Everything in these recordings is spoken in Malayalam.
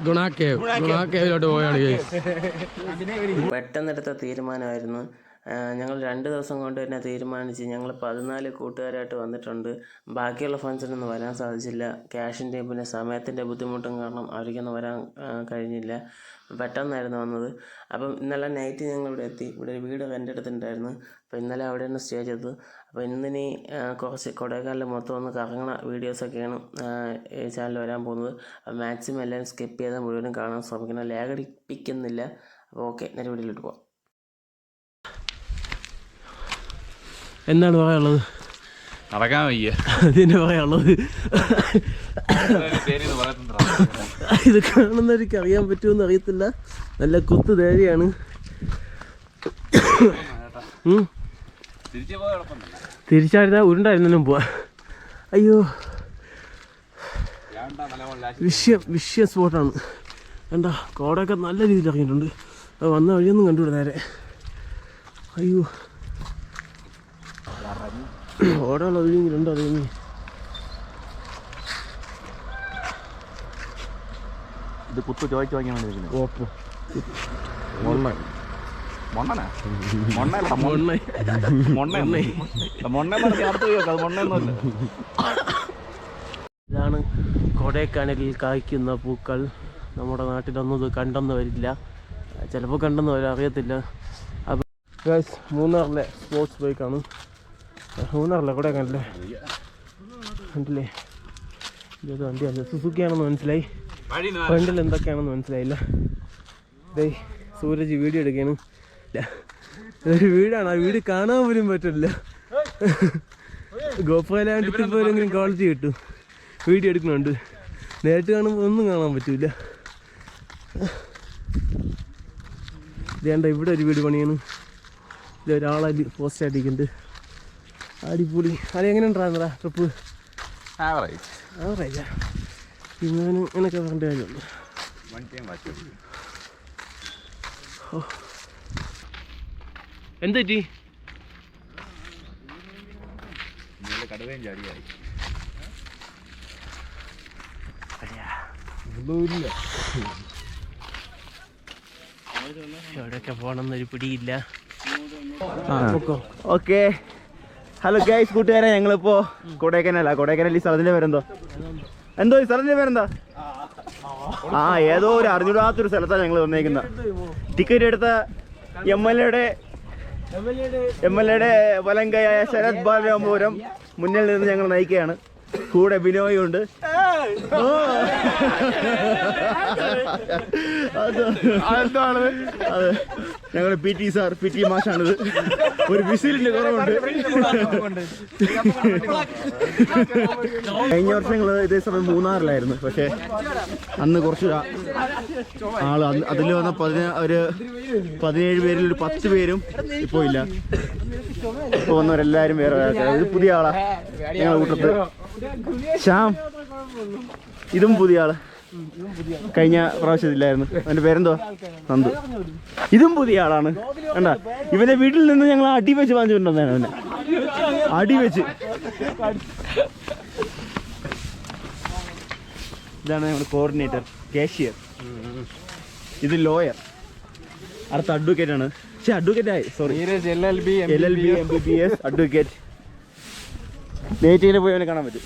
ഗുണാക്കേവിലോട്ട് പോയാണ് പെട്ടെന്നെടുത്ത തീരുമാനമായിരുന്നു. ഞങ്ങൾ 2 ദിവസം കൊണ്ട് തന്നെ തീരുമാനിച്ച് ഞങ്ങൾ 14 കൂട്ടുകാരായിട്ട് വന്നിട്ടുണ്ട്. ബാക്കിയുള്ള ഫ്രണ്ട്സിനൊന്നും വരാൻ സാധിച്ചില്ല. ക്യാഷിൻ്റെയും പിന്നെ സമയത്തിൻ്റെ ബുദ്ധിമുട്ടും കാരണം അവർക്കൊന്നും വരാൻ കഴിഞ്ഞില്ല. പെട്ടെന്നായിരുന്നു വന്നത്. അപ്പം ഇന്നലെ നൈറ്റ് ഞങ്ങളിവിടെ എത്തി. ഇവിടെ ഒരു വീട് റെൻ്റ് എടുത്തിട്ടുണ്ടായിരുന്നു. അപ്പോൾ ഇന്നലെ അവിടെയാണ് സ്റ്റേ ചെയ്തത്. അപ്പോൾ ഇന്നിനി കുറച്ച് കൊടൈക്കനാലിൽ മൊത്തം ഒന്ന് കറങ്ങണ വീഡിയോസൊക്കെയാണ് ഈ ചാനൽ വരാൻ പോകുന്നത്. അപ്പോൾ മാക്സിമം എല്ലാവരും സ്കിപ്പ് ചെയ്താൽ മുഴുവനും കാണാൻ ശ്രമിക്കണം. ലാഗടിപ്പിക്കുന്നില്ല. അപ്പോൾ ഓക്കെ, നേരെ വീഡിയോയിലോട്ട് പോകാം. എന്താണ് പറയാനുള്ളത്? നടക്കാൻ വയ്യ. അതിനെ പറയാനുള്ളത് ഇത് കാണുന്നവർക്ക് അറിയാൻ പറ്റുമെന്ന് അറിയത്തില്ല. നല്ല കുത്തു തേരിയാണ്. തിരിച്ചായിരുന്ന ഉരുണ്ടായിരുന്നാലും പോവാ. അയ്യോ, വിഷയ സ്പോട്ടാണ്. കണ്ട കോടയൊക്കെ നല്ല രീതിയിൽ ഇറങ്ങിയിട്ടുണ്ട്. അത് വന്ന വഴിയൊന്നും കണ്ടുവിട നേരെ. അയ്യോ, ഓടയുള്ള ഒഴിഞ്ഞിട്ടുണ്ടോ? അതേ ഇത് കുത്തു ചോദിച്ചു വാങ്ങിയാൽ വേണ്ടി ഓപ്പോ ഇതാണ് കൊടൈക്കനാലിൽ കായ്ക്കുന്ന പൂക്കൾ. നമ്മുടെ നാട്ടിലൊന്നും ഇത് കണ്ടെന്ന് വരില്ല, ചിലപ്പോൾ കണ്ടെന്ന് വരും, അറിയത്തില്ല. അപ്പം മൂന്നാറിലെ സ്പോർട്സ് ബൈക്കാണ്. മൂന്നാറിലെ കൊടൈക്കനാലിലെ കണ്ടില്ലേ? ഇത് വണ്ടിയാണ്, സുസുക്കിയാണെന്ന് മനസ്സിലായി. ഫ്രണ്ടിൽ എന്തൊക്കെയാണെന്ന് മനസ്സിലായില്ല. ദേ സൂരജ് വീഡിയോ എടുക്കുകയാണ്. ഇതൊരു വീടാണ്, ആ വീട് കാണാൻ പോലും പറ്റില്ല. ഗോപ്രോയിലാണ്ടിട്ട് പോലെങ്കിലും ക്വാളിറ്റി കിട്ടും. വീഡിയോ എടുക്കുന്നുണ്ട്, നേരിട്ട് കാണുമ്പോൾ ഒന്നും കാണാൻ പറ്റില്ല. ഇതേണ്ട ഇവിടെ ഒരു വീട് പണിയാണ്. ഇതൊരാളതി പോസ്റ്റ് അടിക്കുന്നുണ്ട്. അടിപൊളി. അത് എങ്ങനെ ഉണ്ടായിരുന്നടാ ട്രിപ്പ്? ആവറേജാ? ഇങ്ങനെ ഇങ്ങനെയൊക്കെ പറഞ്ഞ കാര്യമുള്ളൂ. എന്ത് പറ്റി? എവിടെയൊക്കെ പോകണമെന്നൊരു പിടിയില്ല. ഓക്കെ, ഹലോ ഗൈസ്, കൂട്ടുകാരെ, ഞങ്ങളിപ്പോൾ കൊടൈക്കനാൽ ഈ സ്ഥലത്തിൻ്റെ പേരെന്തോ ഈ സ്ഥലത്തിൻ്റെ പേരെന്താ? ഏതോ ഒരു അറിഞ്ഞൂടാത്തൊരു സ്ഥലത്താണ് ഞങ്ങൾ വന്നേക്കുന്നത്. ടിക്കറ്റ് എടുത്ത എം എൽ എയുടെ വലങ്കയായ ശരത് ബാലരാമപുരം മുന്നിൽ നിന്ന് ഞങ്ങൾ നയിക്കുകയാണ്. കൂടെ ബിനോയും ഉണ്ട്. അതെ, ഞങ്ങളുടെ പി ടി മാഷാണിത്. ഒരു വിസിലിന്റെ കുറവുണ്ട്. കഴിഞ്ഞ വർഷം ഞങ്ങൾ ഇതേ സമയം മൂന്നാറിലായിരുന്നു. പക്ഷെ അന്ന് കുറച്ച് ആള് അതിൽ വന്ന 17 പേരിൽ ഒരു 10 പേരും ഇപ്പോൾ ഇല്ല. ഇപ്പോൾ വന്നവരെല്ലാവരും വേറെ ഇത് പുതിയ ആളാ ഞങ്ങളുടെ കൂട്ടത്ത്. ശ്യാം, ഇതും പുതിയ ആള്, കഴിഞ്ഞ പ്രാവശ്യത്തില്ലായിരുന്നു. അവൻ്റെ പേരെന്തോ? നന്ദു. ഇതും പുതിയ ആളാണ്. കണ്ട, ഇവന്റെ വീട്ടിൽ നിന്ന് ഞങ്ങൾ അടി വെച്ച് വാങ്ങിച്ചിട്ടുണ്ടായിരുന്നു. അവനെ അടി വെച്ച്. ഇതാണ് നമ്മുടെ കോർഡിനേറ്റർ, കാഷ്യർ. ഇത് ലോയർ, അടുത്ത അഡ്വക്കേറ്റ് ആണ്. അഡ്വക്കേറ്റ് ആയി, സോറി, LLB MBBS അഡ്വക്കേറ്റ്. ലേറ്റിങ്ങനെ പോയി അവനെ കാണാൻ പറ്റും.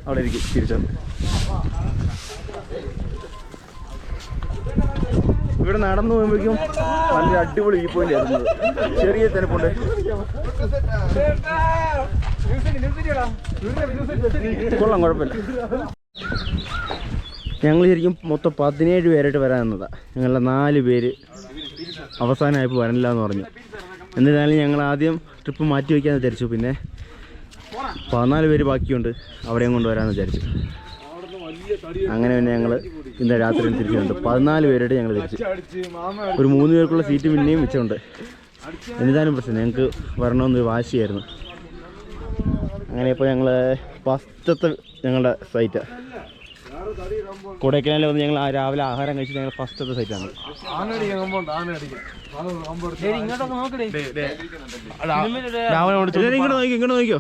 അവിടെ ഇരിക്കും തിരിച്ചു. ഇവിടെ നടന്നു പോകുമ്പോഴേക്കും നല്ല അടിപൊളി വ്യൂ പോയിന്റ് ആയിരുന്നു. ചെറിയ തണുപ്പുണ്ട്. കൊള്ളാം, കുഴപ്പമില്ല. ഞങ്ങൾ ശരിക്കും മൊത്തം 17 പേരായിട്ട് വരാമെന്നതാണ്. ഞങ്ങളുടെ 4 പേര് അവസാനമായപ്പോൾ വരണില്ല എന്ന് പറഞ്ഞു. എന്നിരുന്നാലും ഞങ്ങൾ ആദ്യം ട്രിപ്പ് മാറ്റി വയ്ക്കാമെന്ന് വിചാരിച്ചു. പിന്നെ 14 പേര് ബാക്കിയുണ്ട്, അവിടെയും കൊണ്ടുവരാമെന്ന് വിചാരിച്ചു. അങ്ങനെ പിന്നെ ഞങ്ങൾ ഇന്ന് രാത്രി തിരിച്ചുണ്ട്. 14 പേരായിട്ട് ഞങ്ങൾ തിരിച്ചു. ഒരു 3 പേർക്കുള്ള സീറ്റ് പിന്നെയും മിച്ചമുണ്ട്. എന്നിരുന്നാലും പ്രശ്നം, ഞങ്ങൾക്ക് വരണമെന്നൊരു വാശിയായിരുന്നു. അങ്ങനെ ഇപ്പോൾ ഞങ്ങൾ ഫസ്റ്റത്തെ ഞങ്ങളുടെ സൈറ്റാണ്. കൊടൈക്കനാലിൽ വന്ന് ഞങ്ങൾ രാവിലെ ആഹാരം കഴിച്ചിട്ട് ഞങ്ങൾ ഫസ്റ്റത്തെ സൈറ്റാണ്. ഇങ്ങോട്ട് നോക്കിയോ,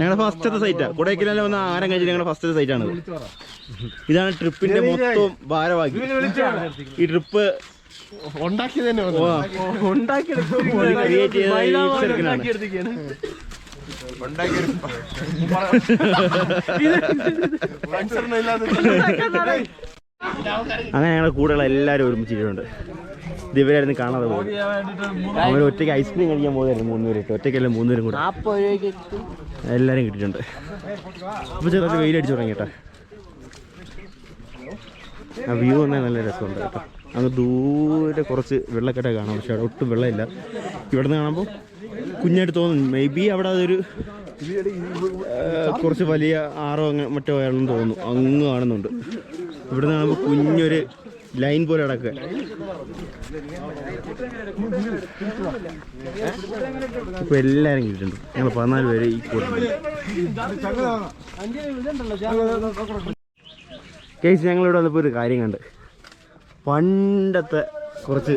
ഞങ്ങൾ ഫസ്റ്റത്തെ സൈറ്റാ. കൊടൈക്കനാലിൽ വന്ന് ആഹാരം കഴിച്ചിട്ട് ഞങ്ങൾ ഫസ്റ്റത്തെ സൈറ്റാണ്. ഇതാണ് ട്രിപ്പിന്റെ മൊത്തം ഭാരവാഹി. ഈ ട്രിപ്പ് അങ്ങനെ ഞങ്ങളുടെ കൂടെയുള്ള എല്ലാവരും ഒരുമിച്ചിട്ടുണ്ട്. ഇത് ഇവരായിരുന്നു കാണാതെ പോകും. അവർ ഒറ്റയ്ക്ക് ഐസ്ക്രീം കഴിക്കാൻ പോകുമായിരുന്നു 3 പേര്. ഒറ്റയ്ക്കല്ല 3 പേരും കൂടെ എല്ലാവരും കിട്ടിയിട്ടുണ്ട്. അപ്പോൾ ചെറുതായിട്ട് വെയിലടിച്ചു തുടങ്ങി കേട്ടോ. ആ വ്യൂ തന്നെ നല്ല രസമുണ്ട് കേട്ടോ. അങ്ങ് ദൂരെ കുറച്ച് വെള്ളക്കെട്ട കാണാം, പക്ഷെ അവിടെ ഒട്ടും വെള്ളമില്ല. ഇവിടെ നിന്ന് കാണുമ്പോൾ കുഞ്ഞായിട്ട് തോന്നുന്നു. മേ ബി അവിടെ അതൊരു കുറച്ച് വലിയ ആറോ മറ്റോ ആണെന്ന് തോന്നുന്നു. അങ്ങ് കാണുന്നുണ്ട്. ഇവിടെ നിന്ന് കാണുമ്പോൾ കുഞ്ഞൊരു ലൈൻ പോലെ കിടക്കുക. ഇപ്പോൾ എല്ലാവരും കിട്ടിയിട്ടുണ്ട്. ഞങ്ങൾ 14 പേര് ഈ കൂട്ടത്തിൽ. കേസ് ഞങ്ങളിവിടെ വന്നപ്പോൾ ഒരു കാര്യം കണ്ട്. പണ്ടത്തെ കുറച്ച്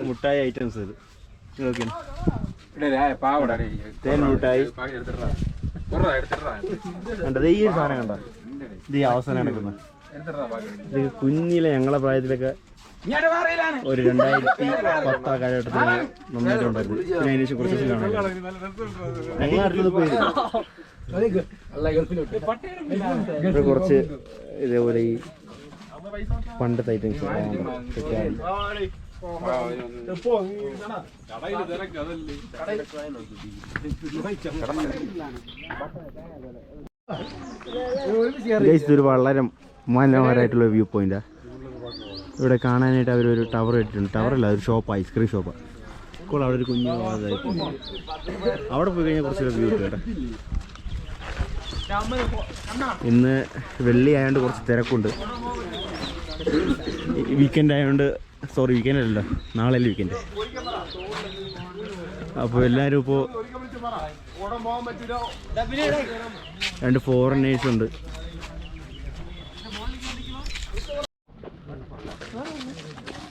മുട്ടായി ഐറ്റംസ്. ഇത് നോക്കിയാണ്, തേൻ മുട്ടായി കണ്ടത്. ഈ സാധനം കണ്ട, ഇത് ഈ അവസാനം നടക്കുന്നത്. ഇത് കുഞ്ഞിലെ ഞങ്ങളെ പ്രായത്തിലൊക്കെ ഒരു 2010 കാലഘട്ടത്തിൽ നന്നായിട്ടുണ്ടായിരുന്നു. പിന്നെ അതിന് കുറച്ച് ദിവസം കാണാം. ഞങ്ങൾ അടുത്തത് പോയി കുറച്ച് ഇതേപോലെ ഈ പണ്ടത്തെ ഐറ്റംസ് ഇതൊരു വളരെ മനോഹരമായിട്ടുള്ള വ്യൂ പോയിന്റാ. ഇവിടെ കാണാനായിട്ട് അവരൊരു ടവർ ഇട്ടിട്ടുണ്ട്. ടവറല്ല, ഒരു ഷോപ്പ്, ഐസ്ക്രീം ഷോപ്പാണ്. ഇപ്പോൾ അവിടെ ഒരു കുഞ്ഞു അവിടെ പോയി കഴിഞ്ഞാൽ കുറച്ച് വ്യൂ കിട്ടും കേട്ടോ. ഇന്ന് വെള്ളി ആയതുകൊണ്ട് കുറച്ച് തിരക്കുണ്ട്. വീക്കെൻഡ് ആയതുകൊണ്ട്, സോറി വീക്കെൻഡ് അല്ലല്ലോ, നാളെയല്ലേ വീക്കെൻഡ്. അപ്പോൾ എല്ലാവരും ഇപ്പോൾ 2 ഫോറിനേഴ്സ് ഉണ്ട്.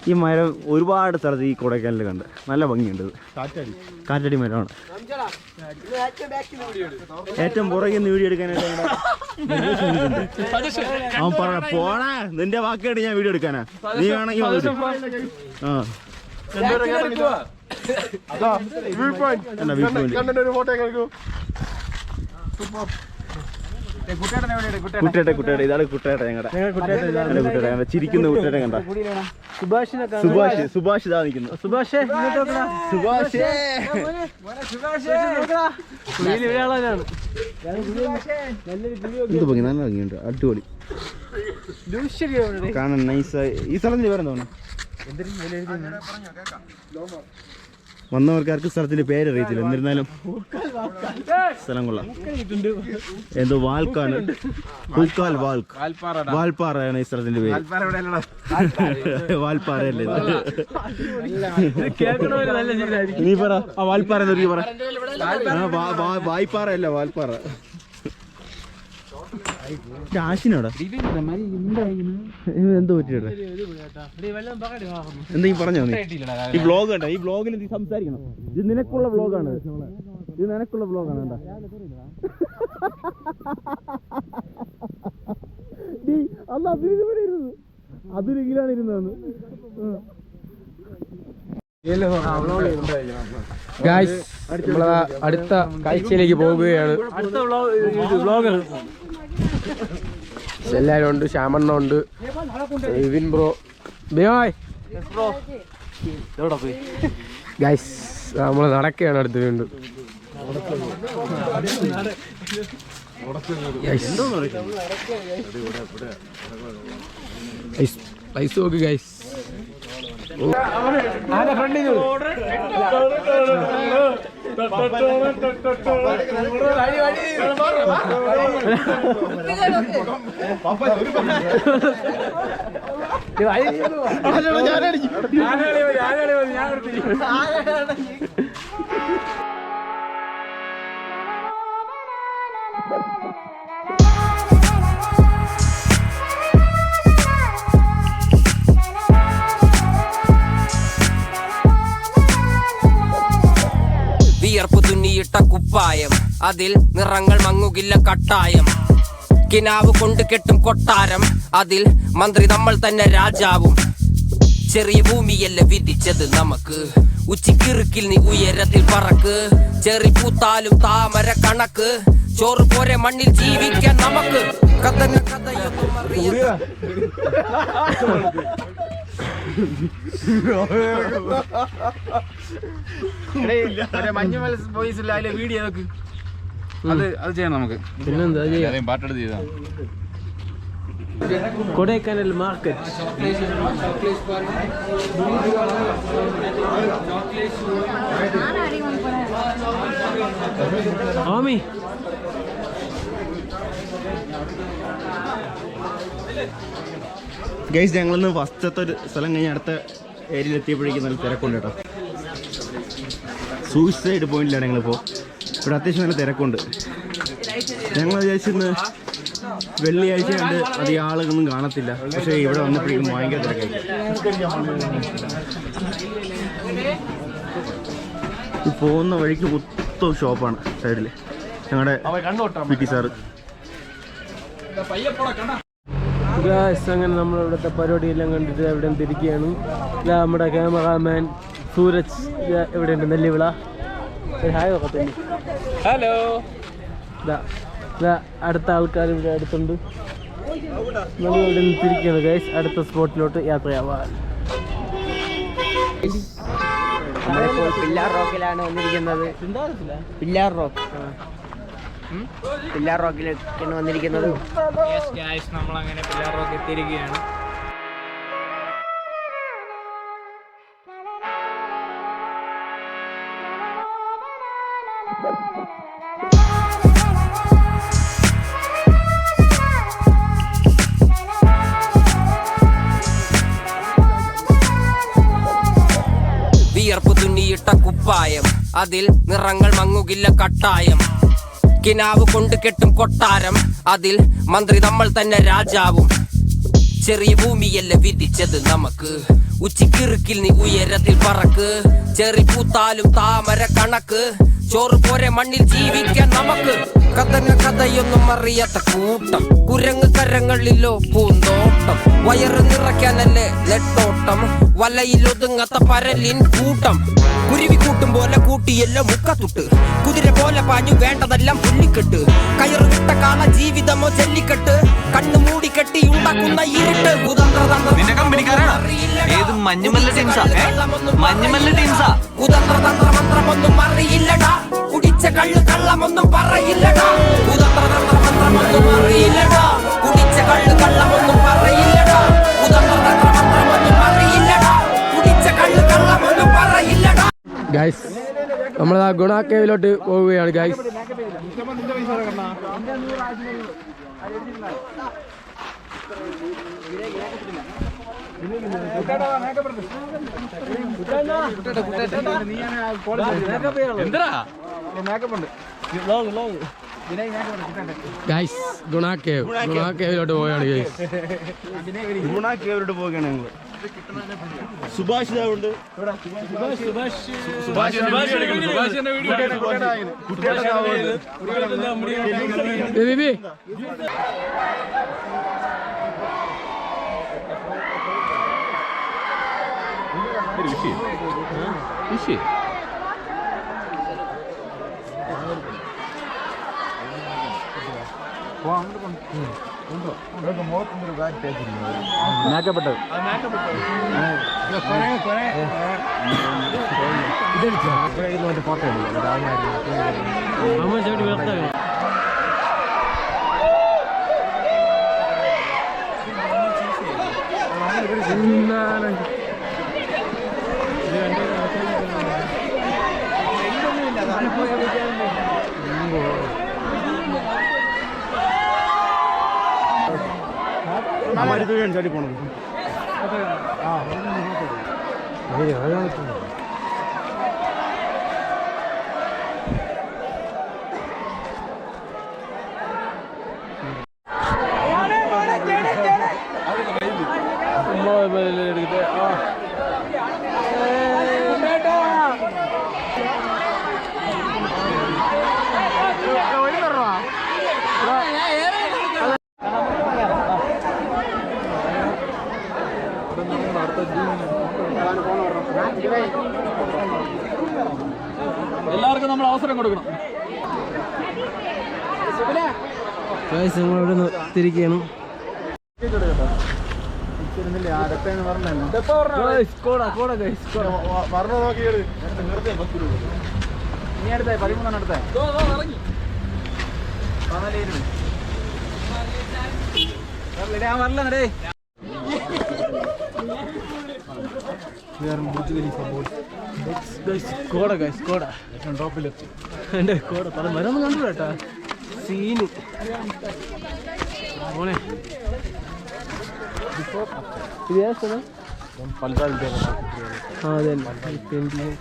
ഈ മരം ഒരുപാട് സ്ഥലത്ത് ഈ കൊടൈക്കനാലിൽ കണ്ട് നല്ല ഭംഗിയുണ്ട്. കാറ്റടി മരമാണ്. ഏറ്റവും പുറകിൽ നിന്ന് വീഡിയോ എടുക്കാനായിട്ട് അവൻ പറഞ്ഞ പോണേ, നിന്റെ വാക്കായിട്ട് ഞാൻ വീഡിയോ എടുക്കാനാ. നീ വേണമെങ്കിൽ കുട്ടേട്ടെ കുട്ടേട്ടെ, ഇതാണ് കുട്ടേട്ടെ. ഞങ്ങളുടെ കുട്ടേട്ടെ ചിരിക്കുന്ന കുട്ടേട്ടെ കണ്ട. സുഭാഷ് ഇതാ നിൽക്കുന്നു. എന്ത് ഭംഗി, നല്ല ഭംഗിയുണ്ട്, അടിപൊളി കാണാൻ നൈസായി. ഈ സ്ഥലത്തിന് പേരെന്താ വന്നവർക്കാർക്ക് സ്ഥലത്തിന്റെ പേരറിയത്തില്ല. എന്നിരുന്നാലും സ്ഥലം കൊള്ളാം. എന്തോ വാൽക്കാണ്, വാൽപ്പാറയാണ് ഈ സ്ഥലത്തിന്റെ പേര്. വാൽപ്പാറയല്ലേ നീ പറ. ആ വാൽപ്പാറ എന്നൊരു പറ. വായ്പാറ അല്ല, വാൽപ്പാറ. ആശിനോടാ എന്തോ പറ്റിയോട്ടെ, എന്തെങ്കിലും പറഞ്ഞോ നീ? ഈ വ്ളോഗ് കണ്ട, ഈ വ്ളോഗിൽ നീ സംസാരിക്കണം. ഇത് നിനക്കുള്ള വ്ളോഗാണ്, ഇത് നിനക്കുള്ള വ്ളോഗാണ്. കണ്ട അന്ന് അതിലെങ്കിലാണ് ഇരുന്നതെന്ന്. അടുത്ത കാഴ്ചയിലേക്ക് പോവുകയാണ്. എല്ലാരും ഉണ്ട്. ശ്യാമണ്ണ ഉണ്ട്, വിപിൻ ബ്രോ, ഗൈസ് നമ്മള് നടക്കുകയാണ്. അടുത്ത് വീണ്ടും പൈസ നോക്ക് ഗൈസ്. ഞാനടിക്കും കുപ്പായം, അതിൽ നിറങ്ങൾ മങ്ങുകില്ല കട്ടായം. കിനാവ് കൊണ്ട് കെട്ടും കൊട്ടാരം, അതിൽ മന്ത്രി നമ്മൾ തന്നെ രാജാവും. ചെറിയ ഭൂമിയല്ല വിധിച്ചത് നമുക്ക്, ഉച്ചിക്കിറുക്കിൽ നീ ഉയരത്തിൽ പറക്ക്. ചെറി പൂത്താലും താമര കണക്ക്, ചോറ് പോരെ മണ്ണിൽ ജീവിക്കാൻ നമുക്ക്. കഥയൊന്നും മഞ്ഞുമല ബോയ്സിലെ അതിലെ വീഡിയോ നോക്ക്, അത് ചെയ്യണം നമുക്ക്. പിന്നെന്താ ചെയ്യാം? പാട്ടെടുത്ത് ചെയ്താൽ കൊടൈക്കനാൽ മാർക്കറ്റ്. ആമി ഗൈസ്, ഞങ്ങളിന്ന് ഫസ്റ്റത്തെ ഒരു സ്ഥലം കഴിഞ്ഞ് അടുത്ത ഏരിയയിൽ എത്തിയപ്പോഴേക്കും നല്ല തിരക്കുണ്ട് കേട്ടോ. സൂയിസൈഡ് പോയിന്റിലാണ് ഞങ്ങളിപ്പോൾ. ഇവിടെ അത്യാവശ്യം നല്ല തിരക്കുണ്ട്. ഞങ്ങൾ വിചാരിച്ചിന്ന് വെള്ളിയാഴ്ച കണ്ട് അധികം ആളുകളൊന്നും കാണത്തില്ല, പക്ഷേ ഇവിടെ വന്നപ്പോഴേക്കും ഭയങ്കര തിരക്കായി. ഈ പോകുന്ന വഴിക്ക് മൊത്തം ഷോപ്പാണ് സൈഡിൽ. ഞങ്ങളുടെ പി ടി സാറ് അങ്ങനെ നമ്മളിവിടുത്തെ പരിപാടിയെല്ലാം കണ്ടിട്ട് എവിടെ തിരിക്കുകയാണ്. നമ്മുടെ ക്യാമറാമാൻ സൂരജ് എവിടെയുണ്ട്? നെല്ലിവിള. ഹലോ. അടുത്ത ആൾക്കാർ ഇവിടെ അടുത്തുണ്ട്. നമ്മൾ ഇവിടെ നിന്ന് തിരിക്കുകയാണ് ഗൈസ്, അടുത്ത സ്പോട്ടിലോട്ട് യാത്രയാവാൻ. നമ്മളിപ്പോൾ പില്ലാർ റോക്കിലാണ് വന്നിരിക്കുന്നത്. പില്ലാർ റോക്ക്, പില്ലാർ റോക്കിലേക്കാണ് വന്നിരിക്കുന്നത്. നമ്മളങ്ങനെ പില്ലാർ റോക്ക് എത്തിയിരിക്കുകയാണ്. വിയർപ്പ് തുന്നിയിട്ട കുപ്പായം, അതിൽ നിറങ്ങൾ മങ്ങുകില്ല കട്ടായം. കിനാവ് കൊണ്ട് കെട്ടും കൊട്ടാരം, അതിൽ മന്ത്രി നമ്മൾ തന്നെ രാജാവും. ചെറിയ ഭൂമിയല്ല വിധിച്ചത് നമുക്ക്, ഉച്ചിക്കിറുക്കിൽ നീ ഉയരത്തിൽ പറക്ക്. ചെറി പൂത്താലും താമര കണക്ക്, ചോറ് പോരെ മണ്ണിൽ ജീവിക്കാൻ നമുക്ക്. കഥയൊന്നും അറിയാത്ത കൂട്ടം, കുരങ്ങ് കരങ്ങളിലോ പൂന്തോട്ടം. വയറ് നിറയ്ക്കാനല്ലേ നെട്ടോട്ടം, വലയിലൊതുങ്ങാത്ത പരലിൻ കൂട്ടം. കുരുവി കൂട്ടും പോലെ കൂട്ടിയല്ലോ മുക്കത്തുട്ട്, കുതിര പോലെ പാഞ്ഞു വേണ്ടതെല്ലാം പുല്ലിക്കെട്ട്. കയറ് വിട്ട കാള ജീവിതമോ ജല്ലിക്കെട്ട്, കണ്ണു മൂടിക്കെട്ടി ഉണ്ടാക്കുന്ന ഇരുട്ട്. കുതന്ത്രതന്ത്രമന്ത്രമൊന്നും അറിയില്ലടാ, കുടിച്ച കള്ള് കള്ളമൊന്നും പറയില്ലടാ. കുതന്ത്രതന്ത്രമന്ത്രമൊന്നും അറിയില്ലടാ, കുടിച്ച കള്ള് കള്ളമൊന്നും പറയില്ലടാ. കുതന്ത്രതന്ത്രമന്ത്രമൊന്നും അറിയില്ലടാ, കുടിച്ച കള്ള് കള്ളമൊന്നും പറയില്ലടാ. ഗൈസ്, നമ്മൾ ആ ഗുണ കേവിലോട്ട് പോവുകയാണ് ഗൈസ്. ഗൈസ്, ഗുണ കേവിലോട്ട് പോവുകയാണ് ഗൈസ്. ഗുണ കേവിലോട്ട് പോവുകയാണ് ഞങ്ങൾ. സുഭാഷ് ഉണ്ട്. ചാടി പോണത്. കൊടുക്കണം. നമ്മളിവിടെ തിരിക്കുകയാണ്. ഇനി അടുത്ത 13 അടുത്ത വരല്ലേ. മരൊന്നും കണ്ടു കേട്ടാ സീന് മോനെ. ഇത് ഏതാ സ്ഥലം? ആ അതെ പെയിന്റിങ്.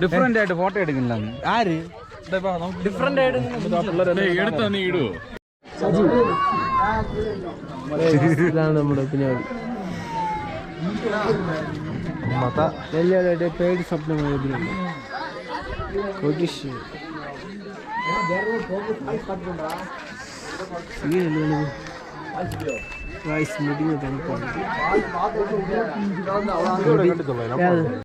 ഡിഫറെന്റ് ആയിട്ട് ഫോട്ടോ എടുക്കുന്നില്ല. ആര് ഡിഫറെന്റ് ആയിട്ട് എടുത്താ നീ ഇടുവോ? ഇതാണ് നമ്മുടെ പിന്നാടി എല്ലാവരുടെ പേര് സ്വപ്നമായിരുന്നു. മീറ്റിംഗ്